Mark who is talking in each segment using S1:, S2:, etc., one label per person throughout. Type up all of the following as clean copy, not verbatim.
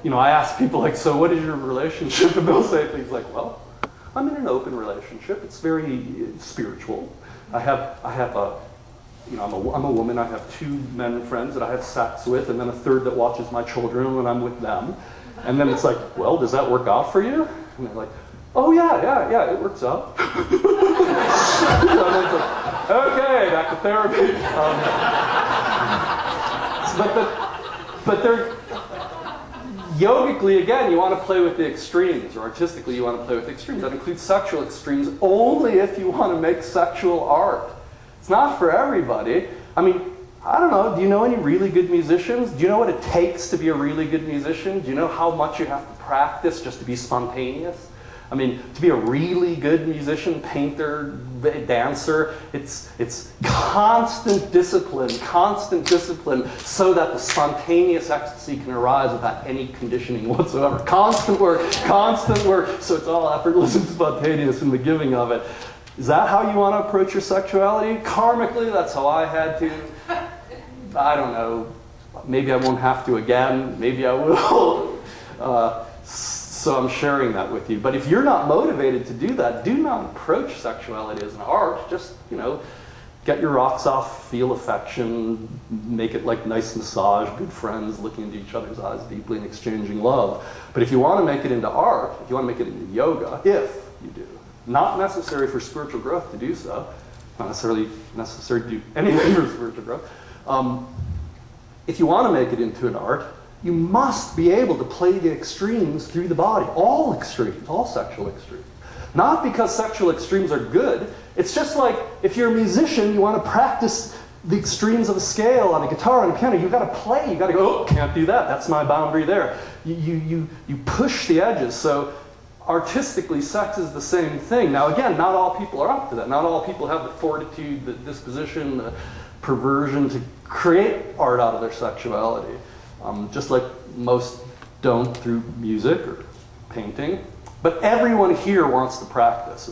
S1: you know, I ask people like, so what is your relationship? And they'll say things like, well, I'm in an open relationship. It's very spiritual. I have a, you know, I'm a woman. I have 2 men friends that I have sex with, and then a third that watches my children when I'm with them. And then it's like, well, does that work out for you? And they're like, oh yeah, it works out. So it's like, okay, back to therapy. But they're yogically, again, you want to play with the extremes, or artistically, you want to play with the extremes. That includes sexual extremes only if you want to make sexual art. It's not for everybody. I mean, I don't know, do you know any really good musicians? Do you know what it takes to be a really good musician? Do you know how much you have to practice just to be spontaneous? I mean, to be a really good musician, painter, dancer, it's constant discipline so that the spontaneous ecstasy can arise without any conditioning whatsoever. Constant work, so it's all effortless and spontaneous in the giving of it. Is that how you want to approach your sexuality? Karmically, that's how I had to. I don't know. Maybe I won't have to again. Maybe I will. So I'm sharing that with you. But if you're not motivated to do that, do not approach sexuality as an art. Just, you know, get your rocks off, feel affection, make it like nice massage, good friends looking into each other's eyes deeply and exchanging love. But if you want to make it into art, if you want to make it into yoga, if you do, not necessary for spiritual growth to do so, not necessarily necessary to do anything for spiritual growth. If you want to make it into an art, you must be able to play the extremes through the body. All extremes, all sexual extremes. Not because sexual extremes are good. It's just like if you're a musician, you want to practice the extremes of a scale on a guitar and a piano. You've got to play. You've got to go, oh, can't do that. That's my boundary there. You push the edges. So artistically, sex is the same thing. Now again, not all people are up to that. Not all people have the fortitude, the disposition, the perversion to create art out of their sexuality. Just like most don't through music or painting. But everyone here wants to practice,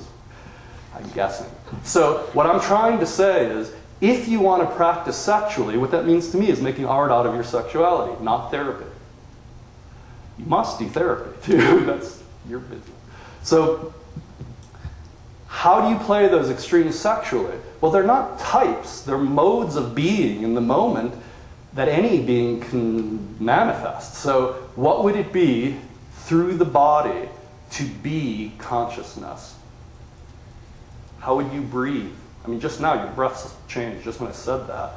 S1: I'm guessing. So what I'm trying to say is, if you want to practice sexually, what that means to me is making art out of your sexuality, not therapy. You must do therapy too, that's your business. So how do you play those extremes sexually? Well, they're not types, they're modes of being in the moment that any being can manifest. So what would it be through the body to be consciousness? How would you breathe? I mean, just now your breath's changed, just when I said that.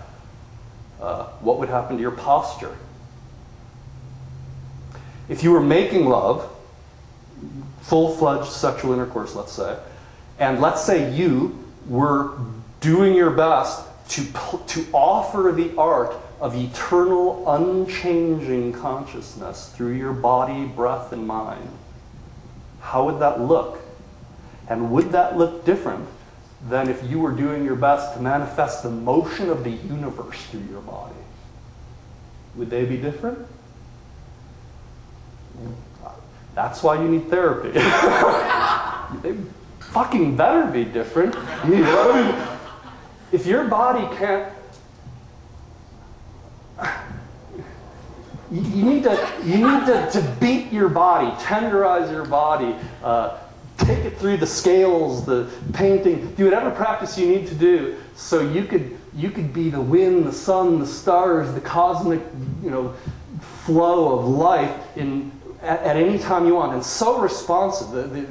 S1: What would happen to your posture? If you were making love, full-fledged sexual intercourse, let's say, and let's say you were doing your best to offer the art of eternal, unchanging consciousness through your body, breath, and mind, how would that look? And would that look different than if you were doing your best to manifest the motion of the universe through your body? Would they be different? That's why you need therapy. They fucking better be different. You know? I mean, if your body can't, you need to beat your body, tenderize your body, take it through the scales, the painting, do whatever practice you need to do so you could be the wind, the sun, the stars, the cosmic, you know, flow of life at any time you want. And so responsive, the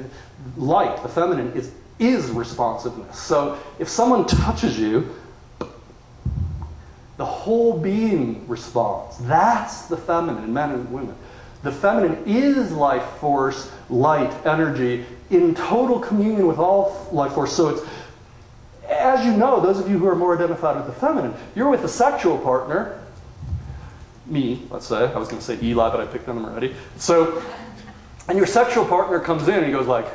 S1: light, the feminine, is responsiveness. So if someone touches you, the whole being responds. That's the feminine, men and women. The feminine is life force, light, energy, in total communion with all life force. So it's, as you know, those of you who are more identified with the feminine, you're with a sexual partner, me, let's say. I was going to say Eli, but I picked on him already. So, and your sexual partner comes in and he goes like,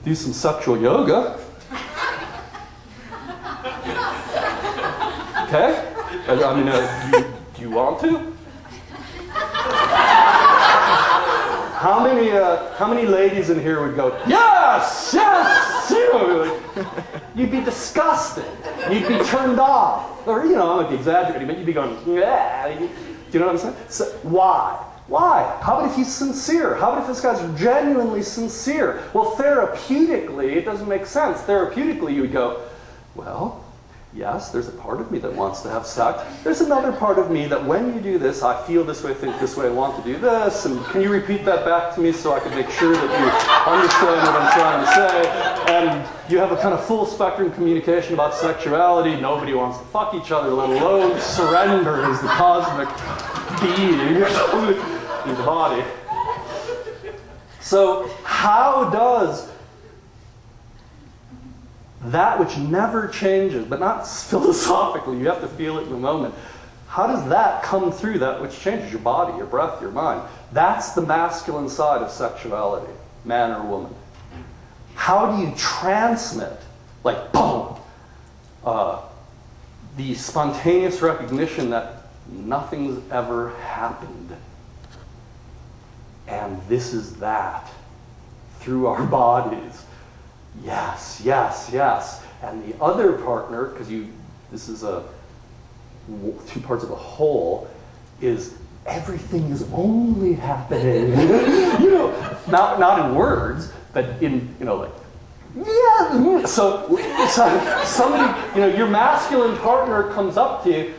S1: do some sexual yoga. Okay? I mean, do you want to? How many ladies in here would go, yes, yes, you know, like, you'd be disgusted. You'd be turned off. Or, you know, I might be exaggerating, but you'd be going, yeah. you know what I'm saying? So, why? Why? How about if he's sincere? How about if this guy's genuinely sincere? Well, therapeutically, it doesn't make sense. Therapeutically, you would go, well, yes, there's a part of me that wants to have sex. There's another part of me that when you do this, I feel this way, think this way, I want to do this. And can you repeat that back to me so I can make sure that you understand what I'm trying to say? And you have a kind of full spectrum communication about sexuality. Nobody wants to fuck each other, let alone surrender as the cosmic being in the body. So how does that which never changes, but not philosophically, you have to feel it in the moment, how does that come through that which changes your body, your breath, your mind? That's the masculine side of sexuality, man or woman. How do you transmit, like, boom, the spontaneous recognition that nothing's ever happened, and this is that, through our bodies? Yes, yes, yes. And the other partner, because this is two parts of a whole, is everything is only happening. Not in words, but in, like, yeah. So somebody, your masculine partner comes up to you.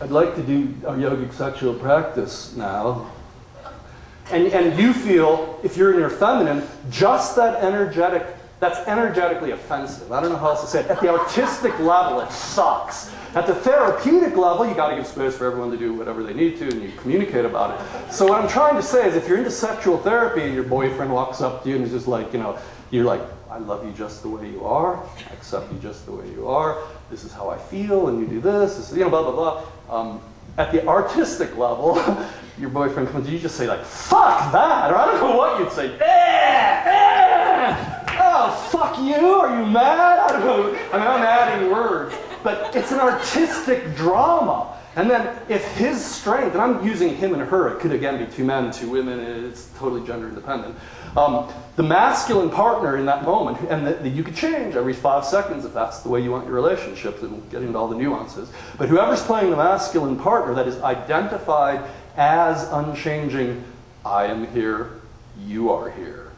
S1: I'd like to do a yogic sexual practice now. And you feel, if you're in your feminine, just that's energetically offensive. I don't know how else to say it. At the artistic level, it sucks. At the therapeutic level, you got to give space for everyone to do whatever they need to, and you communicate about it. So what I'm trying to say is, if you're into sexual therapy and your boyfriend walks up to you and is just like, you're like, I love you just the way you are. I accept you just the way you are. This is how I feel, and you do this blah, blah, blah. At the artistic level, your boyfriend comes to you just say, like, fuck that, or I don't know what you'd say. Oh, fuck you, are you mad? I don't know. I mean, I'm adding words. But it's an artistic drama. And then if his strength, and I'm using him and her, it could again be two men, two women, it's totally gender independent. The masculine partner in that moment, and that you could change every 5 seconds if that's the way you want your relationship, and we'll get into all the nuances. But whoever's playing the masculine partner that is identified as unchanging, I am here, you are here.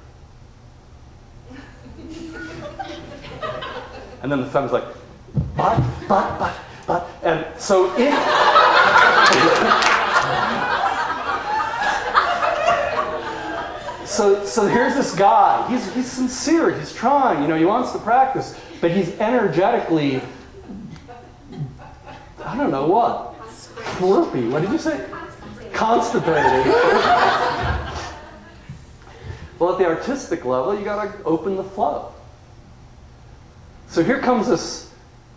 S1: And then the femme's like, but, and so if... So here's this guy, he's sincere, he's trying, he wants to practice, but he's energetically, I don't know what, slurpy, what did you say? Constipated. Well, at the artistic level, you gotta open the flow. So here comes this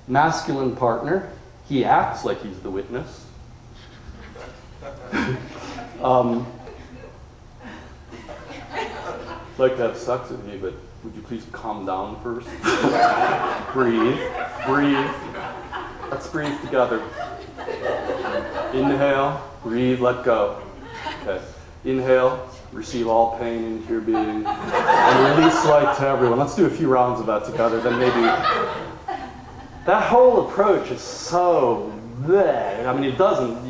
S1: masculine partner. He acts like he's the witness. I'd like to have sex with you, but would you please calm down first? Breathe. Let's breathe together. Inhale, breathe, let go. Okay. Inhale, receive all pain into your being, and release light to everyone. Let's do a few rounds of that together, then maybe. That whole approach is so bleh. I mean, it doesn't.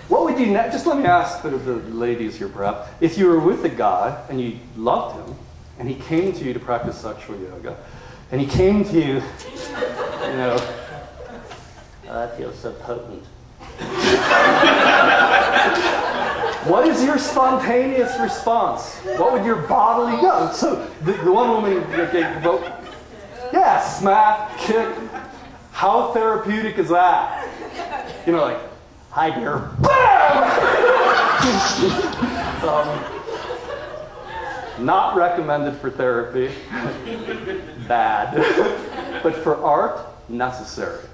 S1: What would you next? Just let me ask the ladies here, perhaps. If you were with a guy and you loved him, and he came to you to practice sexual yoga, and he came to you, oh, that feels so potent. What is your spontaneous response? What would your bodily go? So the one woman gave vote. Yeah, smack, kick. How therapeutic is that? Like, hi dear. Not recommended for therapy. Bad. But for art, necessary.